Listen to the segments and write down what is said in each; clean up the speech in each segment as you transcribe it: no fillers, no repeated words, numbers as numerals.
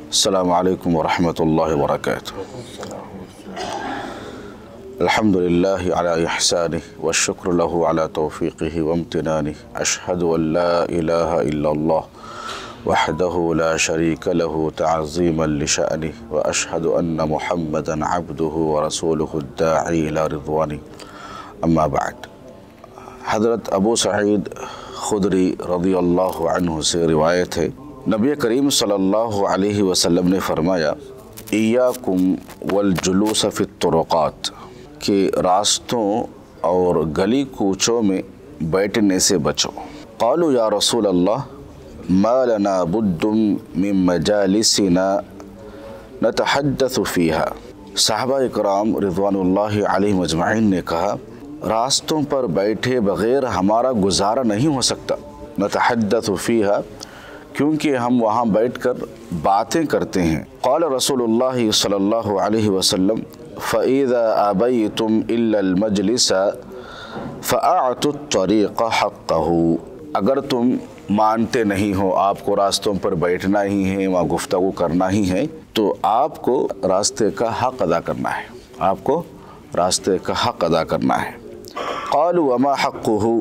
السلام علیکم ورحمۃ اللہ وبرکاتہ۔ الحمد للہ علی احسانہ والشکر لہ علی توفیقہ وامتنانہ، اشہد ان لا الہ الا اللہ وحدہ لا شریک لہ تعظیما لشأنہ، واشہد ان محمدا عبدہ ورسولہ الداعی الی رضوانہ، اما بعد۔ حضرت ابو سعید خدری رضی اللہ عنہ سے روایت ہے، نبی کریم صلی اللہ علیہ وسلم نے فرمایا، ایاکم والجلوس فی الطرقات، کہ راستوں اور گلی کوچوں میں بیٹھنے سے بچو۔ قالوا یا رسول اللہ ما لنا بد من مجالسنا نتحدث فیہا۔ صحابہ اکرام رضوان اللہ علیہم اجمعین نے کہا، راستوں پر بیٹھے بغیر ہمارا گزارا نہیں ہو سکتا، نتحدث فیہا، کیونکہ ہم وہاں بیٹھ کر باتیں کرتے ہیں۔ قال رسول اللہ صلی اللہ علیہ وسلم، فَإِذَا أَبَيْتُمْ إِلَّا الْمَجْلِسَ فَأَعْتُوا الطَّرِيقَ حَقَّهُ، اگر تم مانتے نہیں ہو، آپ کو راستوں پر بیٹھنا ہی ہے، وہاں گفتگو کرنا ہی ہے، تو آپ کو راستے کا حق ادا کرنا ہے، آپ کو راستے کا حق ادا کرنا ہے۔ قالوا وما حقه،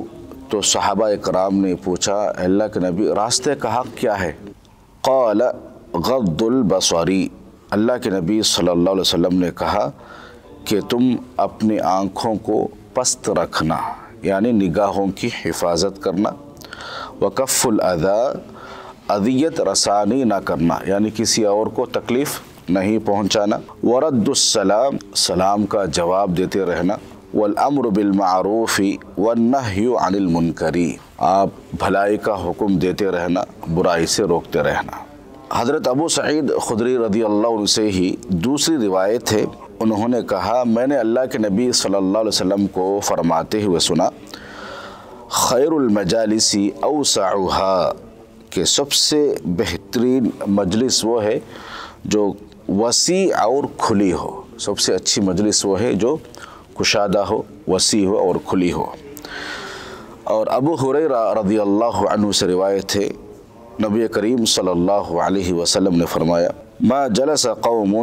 تو صحابہ اکرام نے پوچھا، اللہ کے نبی راستے کا حق کیا ہے؟ قال غض البصر، اللہ کے نبی صلی اللہ علیہ وسلم نے کہا کہ تم اپنی آنکھوں کو پست رکھنا، یعنی نگاہوں کی حفاظت کرنا، وکف الاذی، اذیت رسانی نہ کرنا، یعنی کسی اور کو تکلیف نہیں پہنچانا، ورد السلام، سلام کا جواب دیتے رہنا، والامر بالمعروف والنہی عن المنکر، آپ بھلائی کا حکم دیتے رہنا، برائی سے روکتے رہنا۔ حضرت ابو سعید خدری رضی اللہ عنہ سے ہی دوسری روایت ہے، انہوں نے کہا، میں نے اللہ کے نبی صلی اللہ علیہ وسلم کو فرماتے ہوئے سنا، خیر المجالس اوسعها، کہ سب سے بہترین مجلس وہ ہے جو وسیع اور کھلی ہو، سب سے اچھی مجلس وہ ہے جو کشادہ ہو، وسیع ہو اور کھلی ہو۔ اور ابو ہریرہ رضی اللہ عنہ سے روایت ہے، نبی کریم صلی اللہ علیہ وسلم نے فرمایا، ما جلس قوم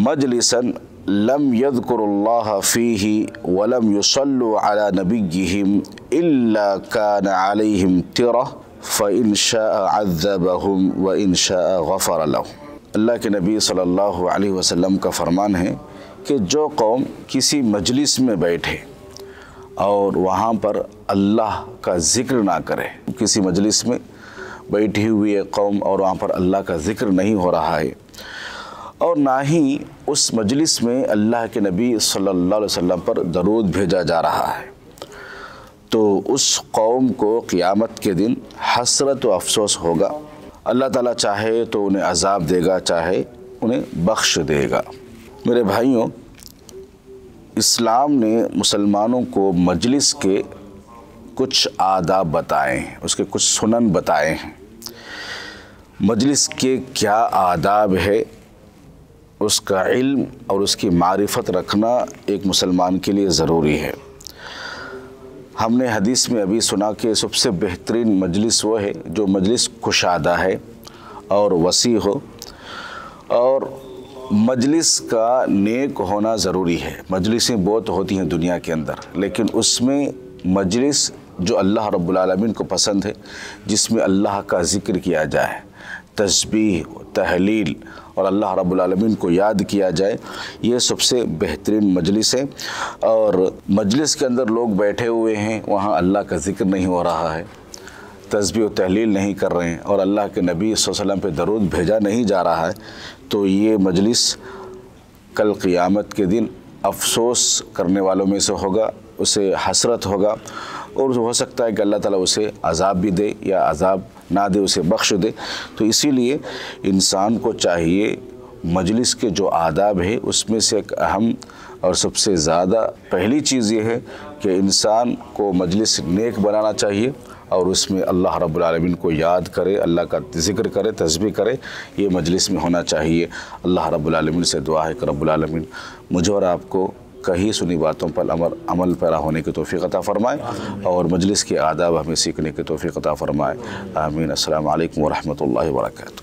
مجلسا لم يذكر الله فيه ولم يصلوا على نبيهم الا كان عليهم ترة فإن شاء عذبهم وإن شاء غفر لهم۔ اللہ کے نبی صلی اللہ علیہ وسلم کا فرمان ہے کہ جو قوم کسی مجلس میں بیٹھے اور وہاں پر اللہ کا ذکر نہ کرے، کسی مجلس میں بیٹھی ہوئی ہے قوم اور وہاں پر اللہ کا ذکر نہیں ہو رہا ہے، اور نہ ہی اس مجلس میں اللہ کے نبی صلی اللہ علیہ وسلم پر درود بھیجا جا رہا ہے، تو اس قوم کو قیامت کے دن حسرت و افسوس ہوگا۔ اللہ تعالیٰ چاہے تو انہیں عذاب دے گا، چاہے انہیں بخش دے گا۔ میرے بھائیوں، اسلام نے مسلمانوں کو مجلس کے کچھ آداب بتائے ہیں، اس کے کچھ سنن بتائے ہیں۔ مجلس کے کیا آداب ہے، اس کا علم اور اس کی معرفت رکھنا ایک مسلمان کے لیے ضروری ہے۔ ہم نے حدیث میں ابھی سنا کہ سب سے بہترین مجلس وہ ہے جو مجلس کشادہ ہے اور وسیع ہو، اور مجلس کا نیک ہونا ضروری ہے۔ مجلسیں بہت ہوتی ہیں دنیا کے اندر، لیکن اس میں مجلس جو اللہ رب العالمین کو پسند ہے، جس میں اللہ کا ذکر کیا جائے، تسبیح، تحلیل اور اللہ رب العالمین کو یاد کیا جائے، یہ سب سے بہترین مجلس ہے۔ اور مجلس کے اندر لوگ بیٹھے ہوئے ہیں، وہاں اللہ کا ذکر نہیں ہو رہا ہے، تسبیح و تحلیل نہیں کر رہے ہیں، اور اللہ کے نبی صلی اللہ علیہ وسلم پہ درود بھیجا نہیں جا رہا ہے، تو یہ مجلس کل قیامت کے دن افسوس کرنے والوں میں سے ہوگا، اسے حسرت ہوگا، اور ہو سکتا ہے کہ اللہ تعالیٰ اسے عذاب بھی دے یا عذاب نہ دے، اسے بخش دے۔ تو اسی لیے انسان کو چاہیے مجلس کے جو آداب ہے اس میں سے ایک اہم اور سب سے زیادہ پہلی چیز یہ ہے کہ انسان کو مجلس نیک بنانا چاہیے، اور اس میں اللہ رب العالمین کو یاد کرے، اللہ کا ذکر کرے، تسبیح کرے، یہ مجلس میں ہونا چاہیے۔ اللہ رب العالمین سے دعا ہے کہ رب العالمین مجھے اور آپ کو کہیں سنی باتوں پر عمل پیرا ہونے کی توفیق عطا فرمائے، اور مجلس کے آداب ہمیں سیکھنے کی توفیق عطا فرمائے۔ آمین۔ السلام علیکم ورحمۃ اللہ وبرکاتہ۔